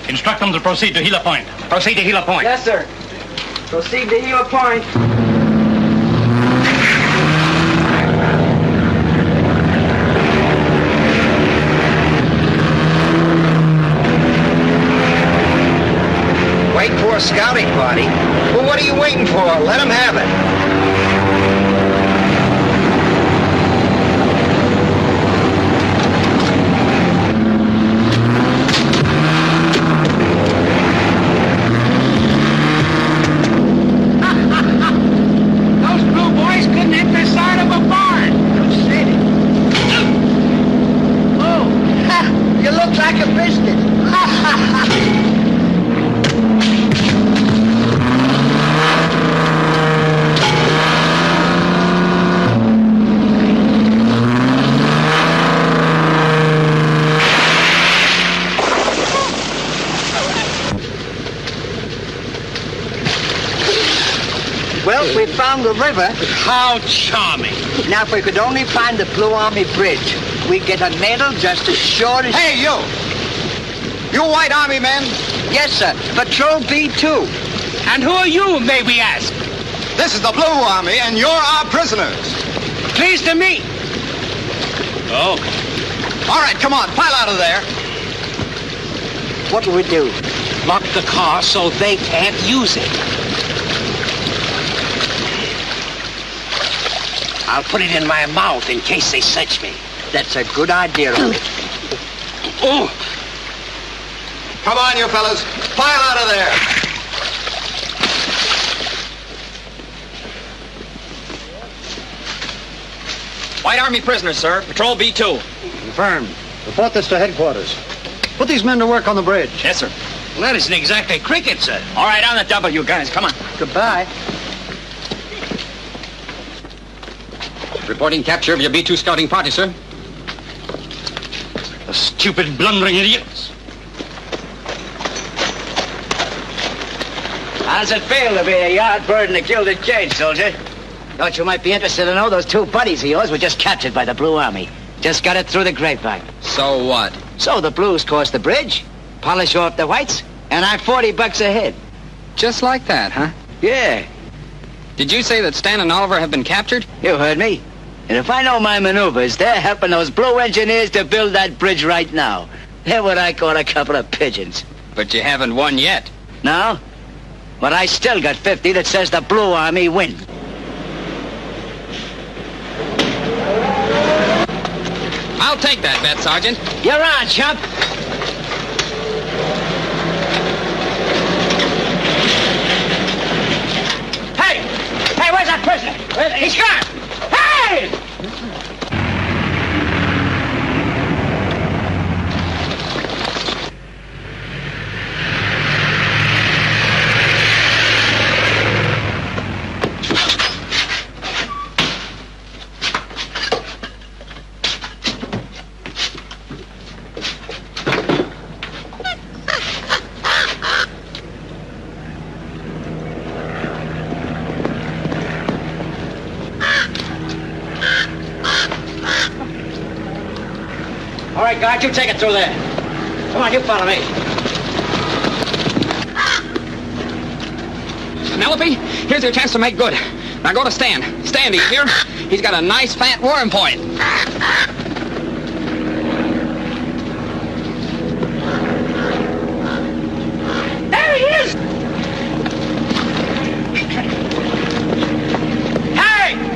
Instruct them to proceed to Gila Point. Proceed to Gila Point. Yes, sir. Proceed to Gila Point. Wait for a scouting party? Well, what are you waiting for? Let them have it. Well, we found the river. How charming. Now, if we could only find the Blue Army Bridge, we'd get a medal just as sure as... Hey, you! You White Army men? Yes, sir. Patrol B2. And who are you, may we ask? This is the Blue Army, and you're our prisoners. Pleased to meet. Oh. All right, come on, pile out of there. What do we do? Lock the car so they can't use it. I'll put it in my mouth in case they search me. That's a good idea, Ollie. Oh! Come on, you fellas. Pile out of there. White Army prisoners, sir. Patrol B2. Confirmed. Report this to headquarters. Put these men to work on the bridge. Yes, sir. Well, that isn't exactly cricket, sir. All right, on the double, you guys. Come on. Goodbye. Reporting capture of your B2 scouting party, sir. The stupid, blundering idiots. How's it feel to be a yard bird in a gilded cage, soldier? Thought you might be interested to know those two buddies of yours were just captured by the Blue Army. Just got it through the grapevine. So what? So the Blues cross the bridge, polish off the whites, and I'm $40 ahead. Just like that, huh? Yeah. Did you say that Stan and Oliver have been captured? You heard me. And if I know my maneuvers, they're helping those Blue engineers to build that bridge right now. They're what I call a couple of pigeons. But you haven't won yet. No? But I still got 50 that says the Blue Army win. I'll take that bet, Sergeant. You're on, chump. Hey! Hey, where's that prisoner? He's gone! Hey! All right, guard, you take it through there. Come on, you follow me. Penelope, here's your chance to make good. Now go to Stan. Stan, do you hear? He's got a nice fat worm point. There he is! Hey!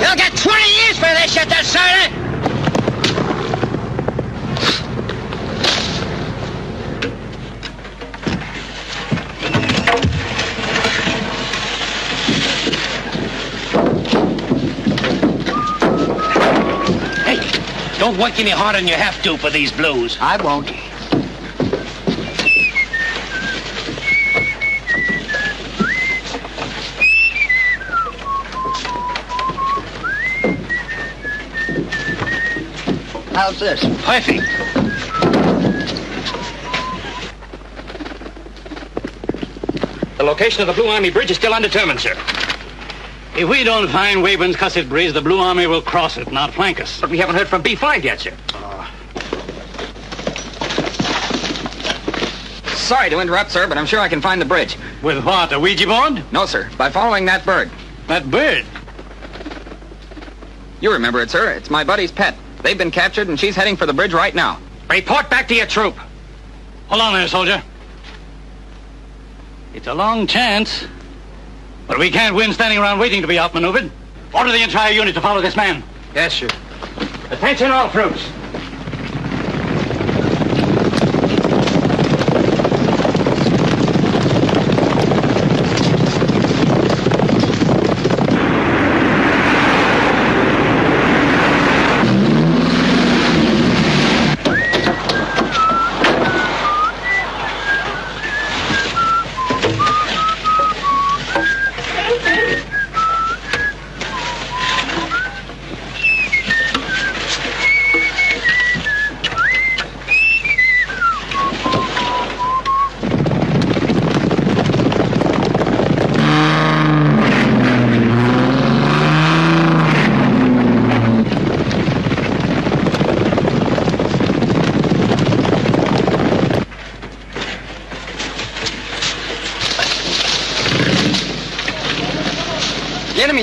You'll get 20 years for this, you deserter! Hey, don't work any harder than you have to for these Blues. I won't. How's this? Perfect. The location of the Blue Army Bridge is still undetermined, sir. If we don't find Waburn's Cussett Bridge, the Blue Army will cross it, not flank us. But we haven't heard from B5 yet, sir. Sorry to interrupt, sir, but I'm sure I can find the bridge. With what, a Ouija board? No, sir. By following that bird. That bird? You remember it, sir. It's my buddy's pet. They've been captured, and she's heading for the bridge right now. Report back to your troop. Hold on there, soldier. It's a long chance, but we can't win standing around waiting to be outmaneuvered. Order the entire unit to follow this man. Yes, sir. Attention all troops.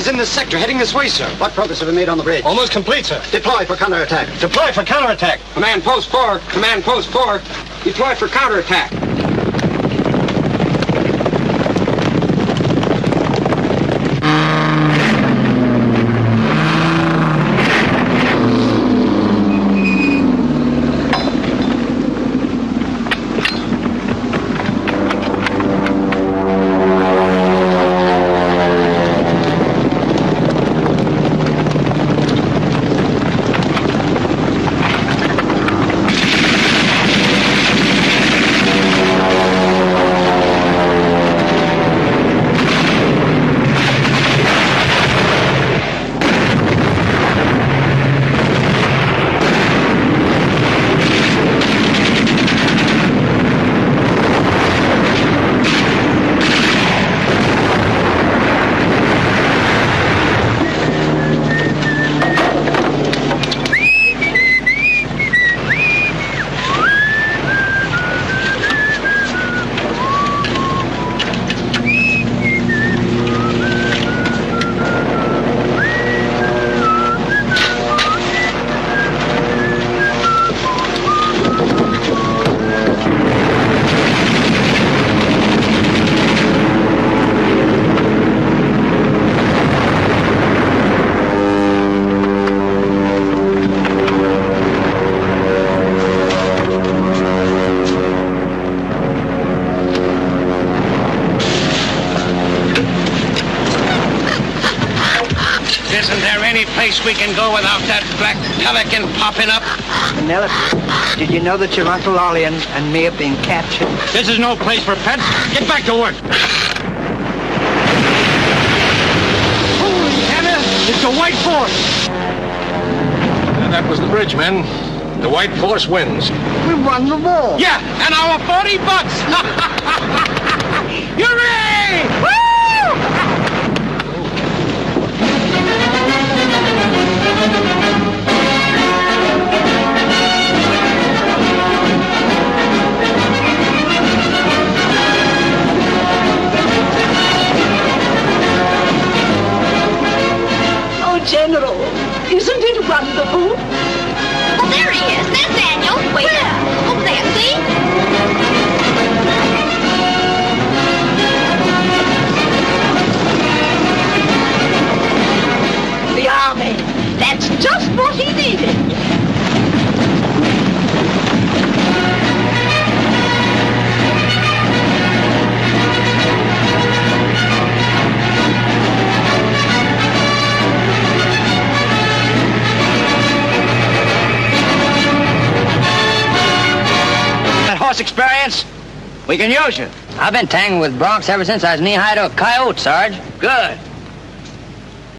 in this sector, heading this way, sir. What progress have we made on the bridge? Almost complete, sir. Deploy for counterattack. Deploy for counterattack. Command Post 4. Command Post 4. Deploy for counterattack. Isn't there any place we can go without that black pelican popping up? Penelope, did you know that your Uncle Ollie and me have been captured? This is no place for pets. Get back to work. Holy Hannah! It's a white force! And that was the bridge, men. The white force wins. We won the war. Yeah, and our $40. Hooray! Woo! Oh, General, isn't it wonderful? Oh, there he is. There's Daniel. Wait. Over there, see? The army. That's just what he needed. Experience, we can use you. I've been tangling with broncs ever since I was knee-high to a coyote, Sarge. Good.